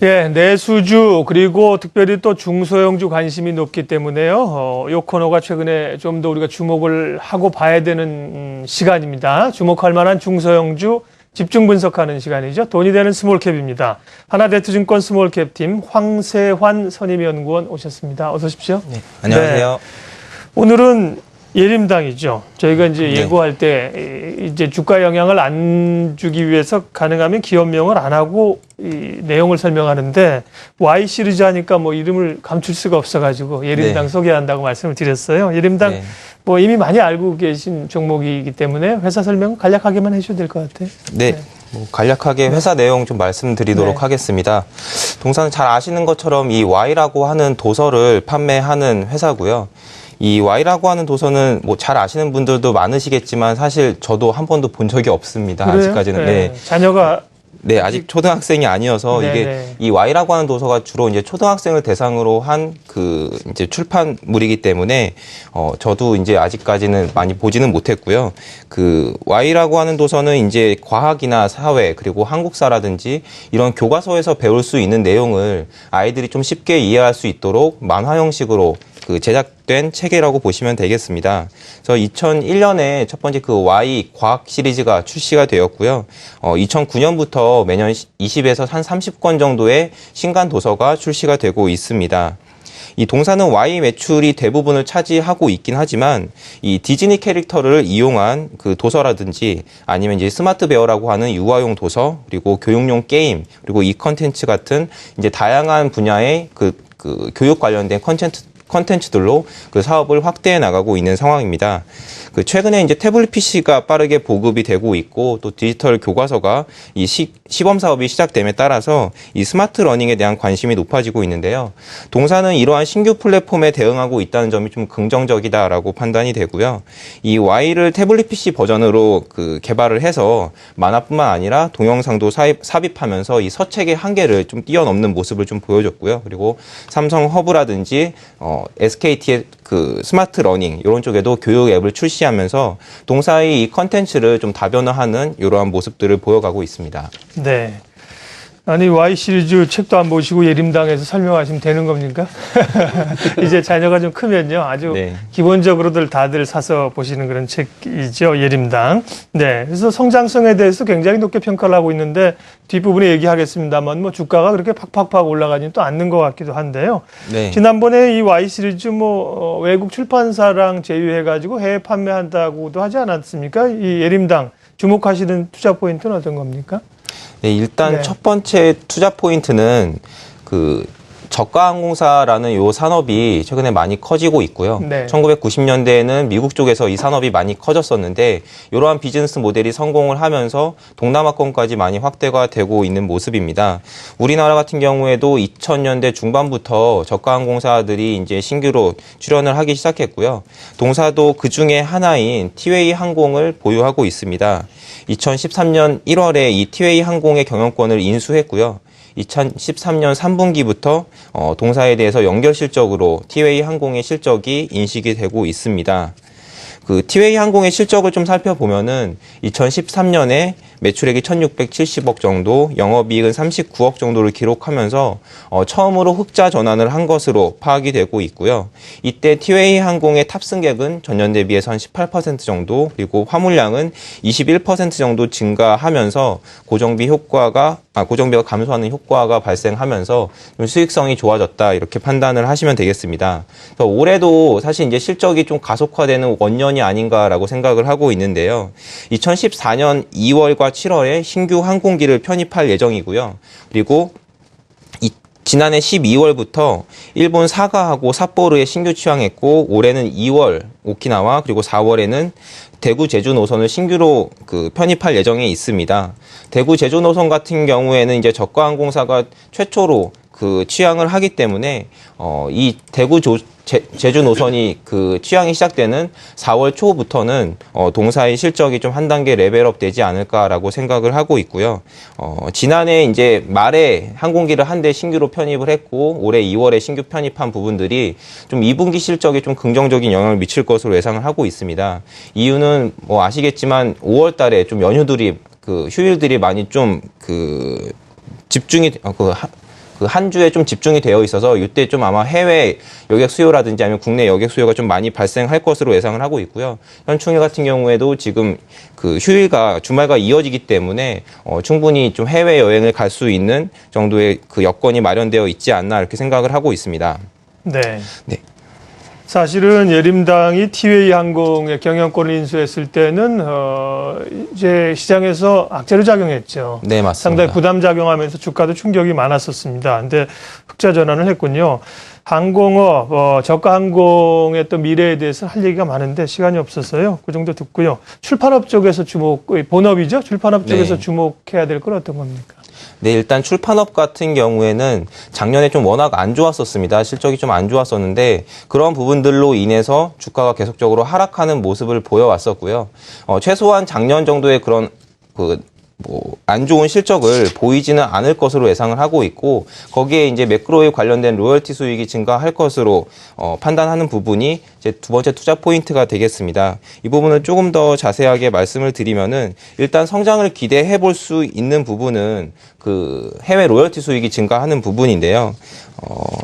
예, 내수주 그리고 특별히 또 중소형주 관심이 높기 때문에요. 이 코너가 최근에 좀 더 우리가 주목을 하고 봐야 되는 시간입니다. 주목할 만한 중소형주 집중 분석하는 시간이죠. 돈이 되는 스몰캡입니다. 하나대투증권 스몰캡팀 황세환 선임연구원 오셨습니다. 어서 오십시오. 네, 안녕하세요. 네, 오늘은 예림당이죠. 저희가 이제 네. 예고할 때 이제 주가 영향을 안 주기 위해서 가능하면 기업명을 안 하고 이 내용을 설명하는데 Y 시리즈 하니까 뭐 이름을 감출 수가 없어가지고 예림당 네. 소개한다고 말씀을 드렸어요. 예림당 네. 뭐 이미 많이 알고 계신 종목이기 때문에 회사 설명 간략하게만 해주셔도 될 것 같아요. 네. 뭐 간략하게 회사 내용 좀 말씀드리도록 네. 하겠습니다. 동사는 잘 아시는 것처럼 이 Y라고 하는 도서를 판매하는 회사고요. 이 Y라고 하는 도서는 뭐 잘 아시는 분들도 많으시겠지만 사실 저도 한 번도 본 적이 없습니다. 그래요? 아직까지는. 네. 네. 자녀가 네, 아직 초등학생이 아니어서 네, 이게 네. 이 Y라고 하는 도서가 주로 이제 초등학생을 대상으로 한 그 이제 출판물이기 때문에 저도 이제 아직까지는 많이 보지는 못했고요. 그 Y라고 하는 도서는 이제 과학이나 사회 그리고 한국사라든지 이런 교과서에서 배울 수 있는 내용을 아이들이 좀 쉽게 이해할 수 있도록 만화 형식으로 그 제작된 책이라고 보시면 되겠습니다. 그래서 2001년에 첫 번째 그 Y 과학 시리즈가 출시가 되었고요. 2009년부터 매년 20에서 한 30권 정도의 신간 도서가 출시가 되고 있습니다. 이 동사는 Y 매출이 대부분을 차지하고 있긴 하지만 이 디즈니 캐릭터를 이용한 그 도서라든지 아니면 이제 스마트 베어라고 하는 유아용 도서 그리고 교육용 게임 그리고 이 컨텐츠 같은 이제 다양한 분야의 그 교육 관련된 컨텐츠들로 그 사업을 확대해 나가고 있는 상황입니다. 그 최근에 이제 태블릿 PC가 빠르게 보급이 되고 있고 또 디지털 교과서가 이 시범 사업이 시작됨에 따라서 이 스마트 러닝에 대한 관심이 높아지고 있는데요. 동사는 이러한 신규 플랫폼에 대응하고 있다는 점이 좀 긍정적이다라고 판단이 되고요. 이 Y를 태블릿 PC 버전으로 그 개발을 해서 만화뿐만 아니라 동영상도 삽입하면서 이 서책의 한계를 좀 뛰어넘는 모습을 좀 보여줬고요. 그리고 삼성 허브라든지 SKT의 그 스마트 러닝 이런 쪽에도 교육 앱을 출시하면서 동사의 이 컨텐츠를 좀 다변화하는 이러한 모습들을 보여가고 있습니다. 네. 아니 Y 시리즈 책도 안 보시고 예림당에서 설명하시면 되는 겁니까? 이제 자녀가 좀 크면요. 아주 네. 기본적으로들 다들 사서 보시는 그런 책이죠. 예림당. 네. 그래서 성장성에 대해서 굉장히 높게 평가를 하고 있는데 뒷부분에 얘기하겠습니다만 뭐 주가가 그렇게 팍팍팍 올라가지는 또 않는 것 같기도 한데요. 네. 지난번에 이 Y 시리즈 뭐 외국 출판사랑 제휴해가지고 해외 판매한다고도 하지 않았습니까? 이 예림당 주목하시는 투자 포인트는 어떤 겁니까? 네, 일단 네. 첫 번째 투자 포인트는 그 저가항공사라는 요 산업이 최근에 많이 커지고 있고요. 네. 1990년대에는 미국 쪽에서 이 산업이 많이 커졌었는데 이러한 비즈니스 모델이 성공을 하면서 동남아권까지 많이 확대가 되고 있는 모습입니다. 우리나라 같은 경우에도 2000년대 중반부터 저가항공사들이 이제 신규로 출연을 하기 시작했고요. 동사도 그 중에 하나인 티웨이 항공을 보유하고 있습니다. 2013년 1월에 이 티웨이 항공의 경영권을 인수했고요. 2013년 3분기부터 동사에 대해서 연결 실적으로 티웨이 항공의 실적이 인식이 되고 있습니다. 그 티웨이 항공의 실적을 좀 살펴보면은 2013년에 매출액이 1,670억 정도, 영업이익은 39억 정도를 기록하면서 처음으로 흑자 전환을 한 것으로 파악이 되고 있고요. 이때 티웨이 항공의 탑승객은 전년 대비해서 한 18% 정도, 그리고 화물량은 21% 정도 증가하면서 고정비가 감소하는 효과가 발생하면서 좀 수익성이 좋아졌다 이렇게 판단을 하시면 되겠습니다. 그래서 올해도 사실 이제 실적이 좀 가속화되는 원년이 아닌가라고 생각을 하고 있는데요. 2014년 2월과 7월에 신규 항공기를 편입할 예정이고요. 그리고 지난해 12월부터 일본 사가하고 삿포로에 신규 취항했고 올해는 2월 오키나와 그리고 4월에는 대구 제주 노선을 신규로 그 편입할 예정에 있습니다. 대구 제주 노선 같은 경우에는 이제 저가항공사가 최초로 그 취항을 하기 때문에 이 대구 제주 노선이 그 취항이 시작되는 4월 초부터는 동사의 실적이 좀 한 단계 레벨업 되지 않을까라고 생각을 하고 있고요. 지난해 이제 말에 항공기를 한 대 신규로 편입을 했고 올해 2월에 신규 편입한 부분들이 좀 2분기 실적에 좀 긍정적인 영향을 미칠 것으로 예상을 하고 있습니다. 이유는 뭐 아시겠지만 5월 달에 좀 연휴들이 그 휴일들이 많이 좀 그 집중이 그 한 주에 좀 집중이 되어 있어서 이때 좀 아마 해외 여객 수요라든지 아니면 국내 여객 수요가 좀 많이 발생할 것으로 예상을 하고 있고요. 현충일 같은 경우에도 지금 그 휴일과 주말과 이어지기 때문에 충분히 좀 해외 여행을 갈 수 있는 정도의 그 여건이 마련되어 있지 않나 이렇게 생각을 하고 있습니다. 네. 네. 사실은 예림당이 티웨이 항공의 경영권을 인수했을 때는 이제 시장에서 악재로 작용했죠. 네, 맞습니다. 상당히 부담 작용하면서 주가도 충격이 많았었습니다. 근데 흑자 전환을 했군요. 항공업, 저가 항공의 또 미래에 대해서 할 얘기가 많은데 시간이 없어서요. 그 정도 듣고요. 출판업 쪽에서 본업이죠. 출판업 쪽에서 네. 주목해야 될 건 어떤 겁니까? 네, 일단 출판업 같은 경우에는 작년에 좀 워낙 안 좋았었습니다. 실적이 좀 안 좋았었는데 그런 부분들로 인해서 주가가 계속적으로 하락하는 모습을 보여왔었고요. 최소한 작년 정도의 그런 안 좋은 실적을 보이지는 않을 것으로 예상을 하고 있고 거기에 이제 매크로에 관련된 로열티 수익이 증가할 것으로 판단하는 부분이 이제 두 번째 투자 포인트가 되겠습니다. 이 부분을 조금 더 자세하게 말씀을 드리면은 일단 성장을 기대해 볼 수 있는 부분은 그 해외 로열티 수익이 증가하는 부분인데요.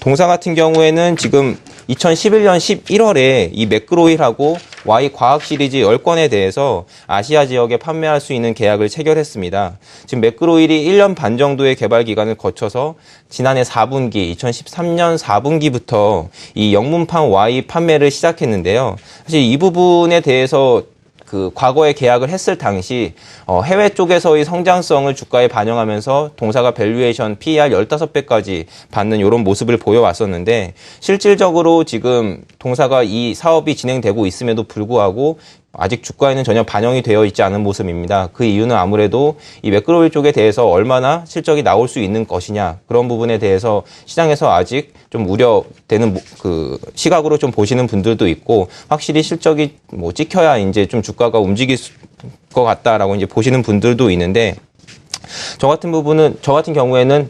동사 같은 경우에는 지금 2011년 11월에 이 매크로일하고 Y 과학 시리즈 10건에 대해서 아시아 지역에 판매할 수 있는 계약을 체결했습니다. 지금 매크로일이 1년 반 정도의 개발 기간을 거쳐서 지난해 4분기, 2013년 4분기부터 이 영문판 Y 판매를 시작했는데요. 사실 이 부분에 대해서 그 과거에 계약을 했을 당시 해외 쪽에서의 성장성을 주가에 반영하면서 동사가 밸류에이션 PER 15배까지 받는 이런 모습을 보여왔었는데 실질적으로 지금 동사가 이 사업이 진행되고 있음에도 불구하고 아직 주가에는 전혀 반영이 되어 있지 않은 모습입니다. 그 이유는 아무래도 이 매크로일 쪽에 대해서 얼마나 실적이 나올 수 있는 것이냐 그런 부분에 대해서 시장에서 아직 좀 우려되는 그 시각으로 좀 보시는 분들도 있고 확실히 실적이 찍혀야 이제 좀 주가가 움직일 것 같다라고 이제 보시는 분들도 있는데 저 같은 경우에는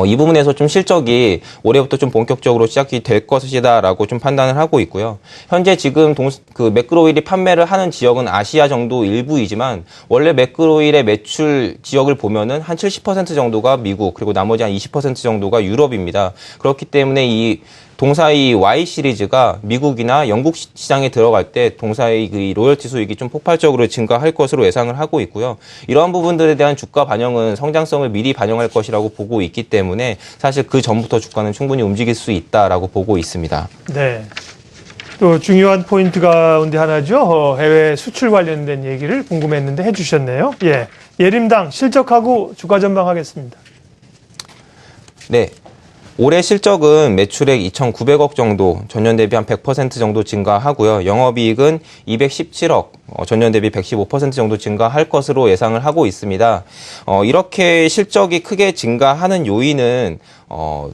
이 부분에서 좀 실적이 올해부터 좀 본격적으로 시작이 될 것이다라고 좀 판단을 하고 있고요. 현재 지금 그 매크로일이 판매를 하는 지역은 아시아 정도 일부이지만 원래 매크로일의 매출 지역을 보면은 한 70% 정도가 미국 그리고 나머지 한 20% 정도가 유럽입니다. 그렇기 때문에 이 동사의 Y 시리즈가 미국이나 영국 시장에 들어갈 때 동사의 그 로열티 수익이 좀 폭발적으로 증가할 것으로 예상을 하고 있고요. 이러한 부분들에 대한 주가 반영은 성장성을 미리 반영할 것이라고 보고 있기 때문에 사실 그 전부터 주가는 충분히 움직일 수 있다라고 보고 있습니다. 네. 또 중요한 포인트 가운데 하나죠. 해외 수출 관련된 얘기를 궁금했는데 해주셨네요. 예. 예림당 실적하고 주가 전망하겠습니다. 네. 올해 실적은 매출액 2,900억 정도, 전년 대비 한 100% 정도 증가하고요. 영업이익은 217억, 전년 대비 115% 정도 증가할 것으로 예상을 하고 있습니다. 이렇게 실적이 크게 증가하는 요인은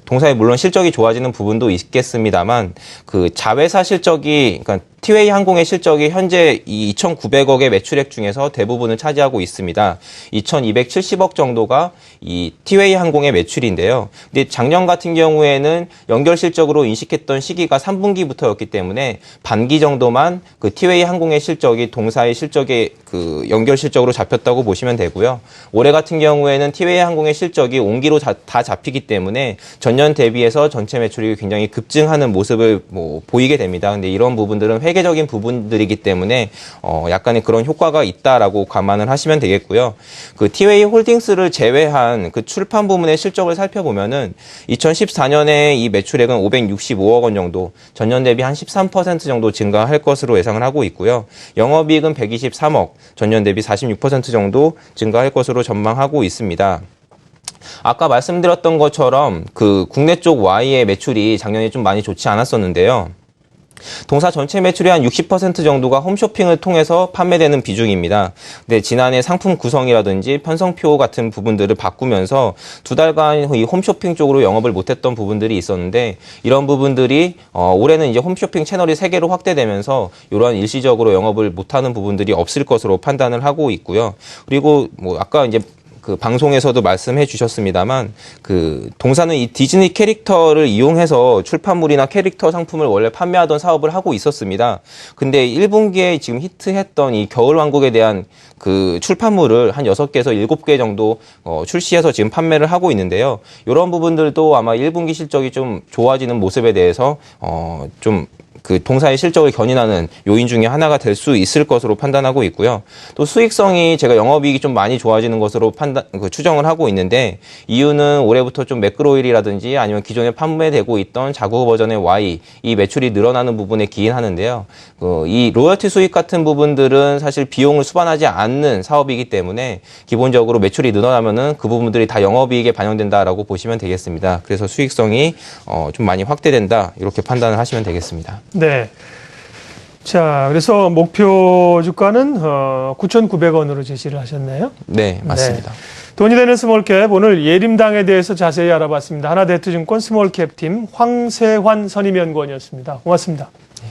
동사에 물론 실적이 좋아지는 부분도 있겠습니다만 그 자회사 실적이 그러니까 티웨이 항공의 실적이 현재 이 2,900억의 매출액 중에서 대부분을 차지하고 있습니다. 2,270억 정도가 이 티웨이 항공의 매출인데요. 근데 작년 같은 경우에는 연결 실적으로 인식했던 시기가 3분기부터였기 때문에 반기 정도만 그 티웨이 항공의 실적이 동사의 실적의 그 연결 실적으로 잡혔다고 보시면 되고요. 올해 같은 경우에는 티웨이 항공의 실적이 온기로 다 잡히기 때문에 전년 대비해서 전체 매출이 굉장히 급증하는 모습을 보이게 됩니다. 근데 이런 부분들은 회계적인 부분들이기 때문에 약간의 그런 효과가 있다라고 감안을 하시면 되겠고요. 그 티웨이 홀딩스를 제외한 그 출판 부문의 실적을 살펴보면은 2014년에 이 매출액은 565억 원 정도, 전년 대비 한 13% 정도 증가할 것으로 예상을 하고 있고요. 영업이익은 123억, 전년 대비 46% 정도 증가할 것으로 전망하고 있습니다. 아까 말씀드렸던 것처럼 그 국내 쪽 Y의 매출이 작년에 좀 많이 좋지 않았었는데요. 동사 전체 매출의 한 60% 정도가 홈쇼핑을 통해서 판매되는 비중입니다. 근데 지난해 상품 구성이라든지 편성표 같은 부분들을 바꾸면서 두 달간 이 홈쇼핑 쪽으로 영업을 못했던 부분들이 있었는데 이런 부분들이 올해는 이제 홈쇼핑 채널이 3개로 확대되면서 이러한 일시적으로 영업을 못하는 부분들이 없을 것으로 판단을 하고 있고요. 그리고 아까 이제 그 방송에서도 말씀해 주셨습니다만 그 동사는 이 디즈니 캐릭터를 이용해서 출판물이나 캐릭터 상품을 원래 판매하던 사업을 하고 있었습니다. 근데 1분기에 지금 히트했던 이 겨울왕국에 대한 그 출판물을 한 6개에서 7개 정도 출시해서 지금 판매를 하고 있는데요. 이런 부분들도 아마 1분기 실적이 좀 좋아지는 모습에 대해서 좀 그 동사의 실적을 견인하는 요인 중에 하나가 될 수 있을 것으로 판단하고 있고요. 또 수익성이 제가 영업이익이 좀 많이 좋아지는 것으로 추정을 하고 있는데, 이유는 올해부터 좀 매크로일이라든지 아니면 기존에 판매되고 있던 자국어 버전의 Y 이 매출이 늘어나는 부분에 기인하는데요. 이 로열티 수익 같은 부분들은 사실 비용을 수반하지 않는 사업이기 때문에 기본적으로 매출이 늘어나면은 그 부분들이 다 영업이익에 반영된다라고 보시면 되겠습니다. 그래서 수익성이 좀 많이 확대된다, 이렇게 판단을 하시면 되겠습니다. 네. 자, 그래서 목표 주가는 9,900원으로 제시를 하셨네요. 네, 맞습니다. 네. 돈이 되는 스몰캡, 오늘 예림당에 대해서 자세히 알아봤습니다. 하나대투증권 스몰캡팀 황세환 선임연구원이었습니다. 고맙습니다. 네.